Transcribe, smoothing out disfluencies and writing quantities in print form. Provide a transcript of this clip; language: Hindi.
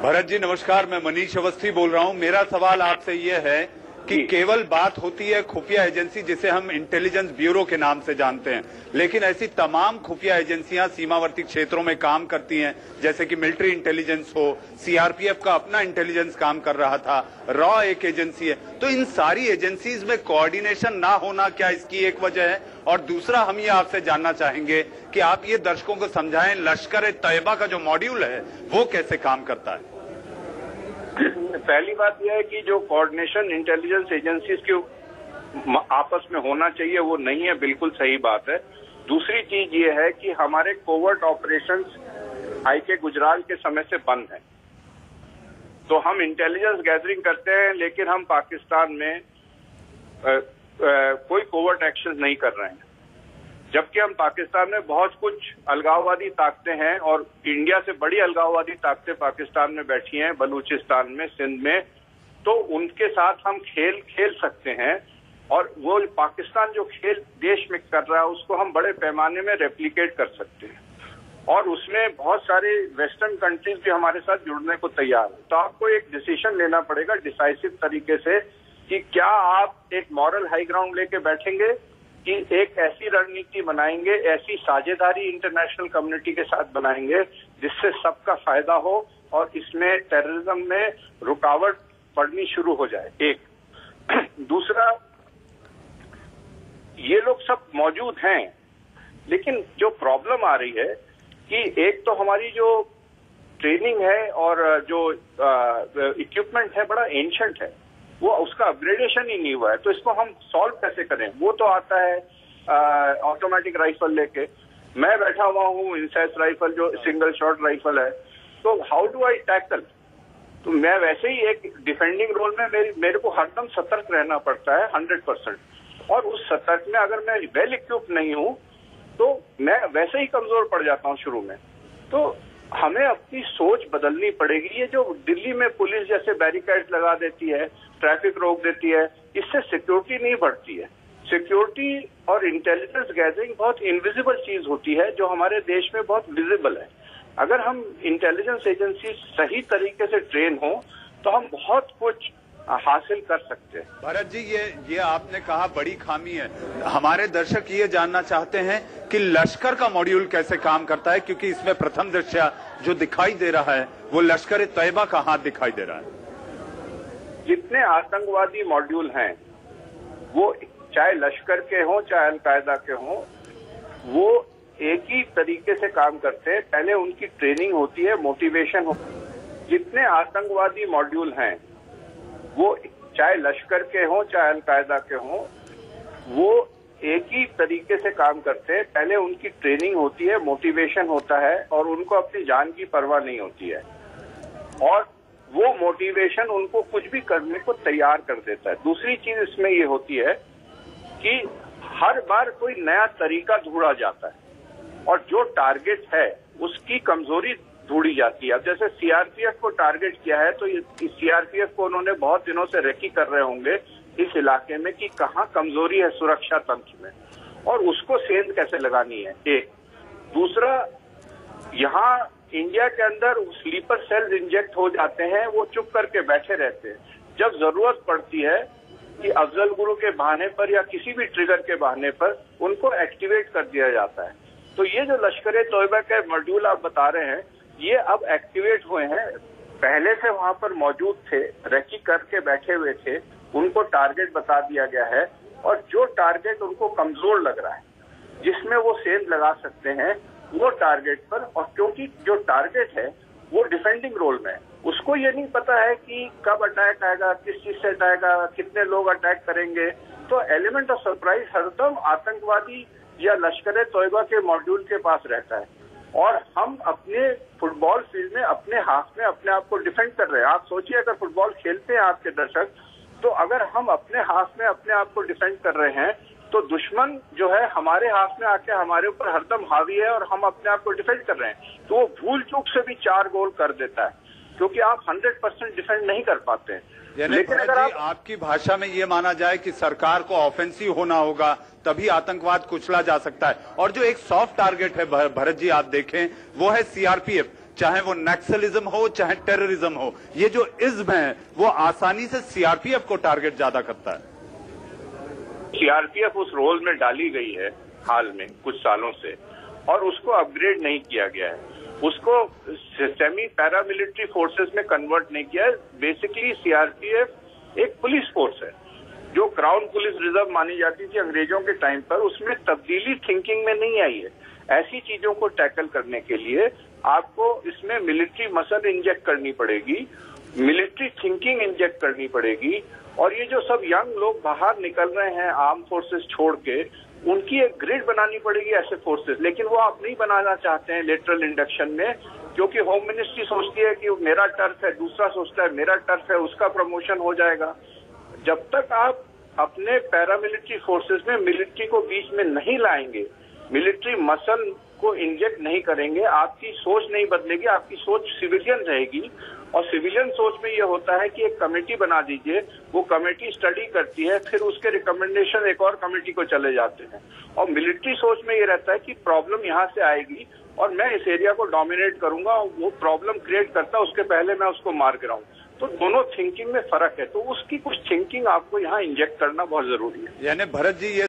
भरत जी नमस्कार, मैं मनीष अवस्थी बोल रहा हूं। मेरा सवाल आपसे ये है कि केवल बात होती है खुफिया एजेंसी जिसे हम इंटेलिजेंस ब्यूरो के नाम से जानते हैं, लेकिन ऐसी तमाम खुफिया एजेंसियां सीमावर्ती क्षेत्रों में काम करती हैं, जैसे कि मिलिट्री इंटेलिजेंस हो, सीआरपीएफ का अपना इंटेलिजेंस काम कर रहा था, रॉ एक एजेंसी है। तो इन सारी एजेंसीज में कोऑर्डिनेशन ना होना क्या इसकी एक वजह है? और दूसरा, हम ये आपसे जानना चाहेंगे कि आप ये दर्शकों को समझाएं लश्कर तैयबा का जो मॉड्यूल है वो कैसे काम करता है। पहली बात यह है कि जो कोऑर्डिनेशन इंटेलिजेंस एजेंसीज के आपस में होना चाहिए वो नहीं है, बिल्कुल सही बात है। दूसरी चीज ये है कि हमारे कोवर्ट ऑपरेशंस IK गुजराल के समय से बंद हैं। तो हम इंटेलिजेंस गैदरिंग करते हैं लेकिन हम पाकिस्तान में कोई कोवर्ट एक्शन नहीं कर रहे हैं, जबकि हम पाकिस्तान में बहुत कुछ अलगाववादी ताकतें हैं और इंडिया से बड़ी अलगाववादी ताकतें पाकिस्तान में बैठी हैं, बलूचिस्तान में, सिंध में। तो उनके साथ हम खेल सकते हैं और वो पाकिस्तान जो खेल देश में कर रहा है उसको हम बड़े पैमाने में रेप्लिकेट कर सकते हैं और उसमें बहुत सारे वेस्टर्न कंट्रीज भी हमारे साथ जुड़ने को तैयार है। तो आपको एक डिसीजन लेना पड़ेगा डिसाइसिव तरीके से कि क्या आप एक मॉरल हाई ग्राउंड लेके बैठेंगे कि एक ऐसी रणनीति बनाएंगे, ऐसी साझेदारी इंटरनेशनल कम्युनिटी के साथ बनाएंगे जिससे सबका फायदा हो और इसमें टेररिज्म में रुकावट पड़नी शुरू हो जाए। एक दूसरा, ये लोग सब मौजूद हैं लेकिन जो प्रॉब्लम आ रही है कि एक तो हमारी जो ट्रेनिंग है और जो इक्विपमेंट है बड़ा एंशिएंट है, वो उसका अपग्रेडेशन ही नहीं हुआ है। तो इसको हम सॉल्व कैसे करें? वो तो आता है ऑटोमेटिक राइफल लेके, मैं बैठा हुआ हूँ इंसेस राइफल जो सिंगल शॉट राइफल है, तो हाउ डू आई टैकल? तो मैं वैसे ही एक डिफेंडिंग रोल में मेरे को हरदम सतर्क रहना पड़ता है 100%। और उस सतर्क में अगर मैं वेल इक्विप्ड नहीं हूँ तो मैं वैसे ही कमजोर पड़ जाता हूँ शुरू में। तो हमें अपनी सोच बदलनी पड़ेगी। ये जो दिल्ली में पुलिस जैसे बैरिकेड लगा देती है, ट्रैफिक रोक देती है, इससे सिक्योरिटी नहीं बढ़ती है। सिक्योरिटी और इंटेलिजेंस गैदरिंग बहुत इनविजिबल चीज होती है जो हमारे देश में बहुत विजिबल है। अगर हम इंटेलिजेंस एजेंसी सही तरीके से ट्रेन हो तो हम बहुत कुछ हासिल कर सकते हैं। भरत जी, ये आपने कहा बड़ी खामी है। हमारे दर्शक ये जानना चाहते हैं कि लश्कर का मॉड्यूल कैसे काम करता है, क्योंकि इसमें प्रथम दृष्टया जो दिखाई दे रहा है वो लश्कर तैयबा का हाथ दिखाई दे रहा है। जितने आतंकवादी मॉड्यूल हैं वो चाहे लश्कर के हों चाहे अलकायदा के हों, वो एक ही तरीके से काम करते हैं। पहले उनकी ट्रेनिंग होती है, मोटिवेशन हो। जितने आतंकवादी मॉड्यूल हैं वो चाहे लश्कर के हों चाहे अलकायदा के हों, वो एक ही तरीके से काम करते हैं। पहले उनकी ट्रेनिंग होती है, मोटिवेशन होता है और उनको अपनी जान की परवाह नहीं होती है और वो मोटिवेशन उनको कुछ भी करने को तैयार कर देता है। दूसरी चीज इसमें ये होती है कि हर बार कोई नया तरीका ढूंढा जाता है और जो टारगेट है उसकी कमजोरी ढूंढी जाती है। अब जैसे सीआरपीएफ को टारगेट किया है तो सीआरपीएफ को उन्होंने बहुत दिनों से रेकी कर रहे होंगे इस इलाके में कि कहाँ कमजोरी है सुरक्षा तंत्र में और उसको सेंध कैसे लगानी है। एक दूसरा, यहाँ इंडिया के अंदर स्लीपर सेल्स इंजेक्ट हो जाते हैं, वो चुप करके बैठे रहते हैं। जब जरूरत पड़ती है कि अफजल गुरु के बहाने पर या किसी भी ट्रिगर के बहाने पर उनको एक्टिवेट कर दिया जाता है। तो ये जो लश्कर तैयबा के मॉड्यूल आप बता रहे हैं ये अब एक्टिवेट हुए हैं, पहले से वहां पर मौजूद थे, रेकी करके बैठे हुए थे, उनको टारगेट बता दिया गया है और जो टारगेट उनको कमजोर लग रहा है जिसमें वो सेंध लगा सकते हैं वो टारगेट पर, और क्योंकि जो टारगेट है वो डिफेंडिंग रोल में है, उसको ये नहीं पता है कि कब अटैक आएगा, किस चीज से अटैक आएगा, कितने लोग अटैक करेंगे। तो एलिमेंट ऑफ सरप्राइज हरदम आतंकवादी या लश्कर तैयबा के मॉड्यूल के पास रहता है और हम अपने फुटबॉल फील्ड में अपने हाथ में अपने आप को डिफेंड कर रहे हैं। आप सोचिए अगर फुटबॉल खेलते हैं आपके दर्शक, तो अगर हम अपने हाथ में अपने आप को डिफेंड कर रहे हैं तो दुश्मन जो है हमारे हाथ में आके हमारे ऊपर हरदम हावी है और हम अपने आप को डिफेंड कर रहे हैं, तो वो भूल चूक से भी 4 गोल कर देता है क्योंकि आप 100% डिफेंड नहीं कर पाते हैं। लेकिन अगर आपकी भाषा में ये माना जाए कि सरकार को ऑफेंसिव होना होगा तभी आतंकवाद कुचला जा सकता है, और जो एक सॉफ्ट टारगेट है भरत जी आप देखें वो है सीआरपीएफ। चाहे वो नक्सलिज्म हो चाहे टेररिज्म हो, ये जो इज्म है वो आसानी से सीआरपीएफ को टारगेट ज्यादा करता है। सीआरपीएफ उस रोल में डाली गई है हाल में कुछ सालों से, और उसको अपग्रेड नहीं किया गया है, उसको सेमी पैरामिलिट्री फोर्सेस में कन्वर्ट नहीं किया है। बेसिकली सीआरपीएफ एक पुलिस फोर्स है जो क्राउन पुलिस रिजर्व मानी जाती थी अंग्रेजों के टाइम पर, उसमें तब्दीली थिंकिंग में नहीं आई है। ऐसी चीजों को टैकल करने के लिए आपको इसमें मिलिट्री मसल इंजेक्ट करनी पड़ेगी, मिलिट्री थिंकिंग इंजेक्ट करनी पड़ेगी, और ये जो सब यंग लोग बाहर निकल रहे हैं आर्म फोर्सेस छोड़ के, उनकी एक ग्रिड बनानी पड़ेगी ऐसे फोर्सेस। लेकिन वो आप नहीं बनाना चाहते हैं लेटरल इंडक्शन में, क्योंकि होम मिनिस्ट्री सोचती है कि मेरा टर्फ है, दूसरा सोचता है मेरा टर्फ है, उसका प्रमोशन हो जाएगा। जब तक आप अपने पैरामिलिट्री फोर्सेस में मिलिट्री को बीच में नहीं लाएंगे, मिलिट्री मसल को इंजेक्ट नहीं करेंगे, आपकी सोच नहीं बदलेगी, आपकी सोच सिविलियन रहेगी। और सिविलियन सोच में ये होता है कि एक कमेटी बना दीजिए, वो कमेटी स्टडी करती है, फिर उसके रिकमेंडेशन एक और कमेटी को चले जाते हैं। और मिलिट्री सोच में ये रहता है कि प्रॉब्लम यहाँ से आएगी और मैं इस एरिया को डोमिनेट करूंगा, वो प्रॉब्लम क्रिएट करता उसके पहले मैं उसको मार गिराऊं। तो दोनों थिंकिंग में फर्क है, तो उसकी कुछ थिंकिंग आपको यहाँ इंजेक्ट करना बहुत जरूरी है। यानी भरत जी, ये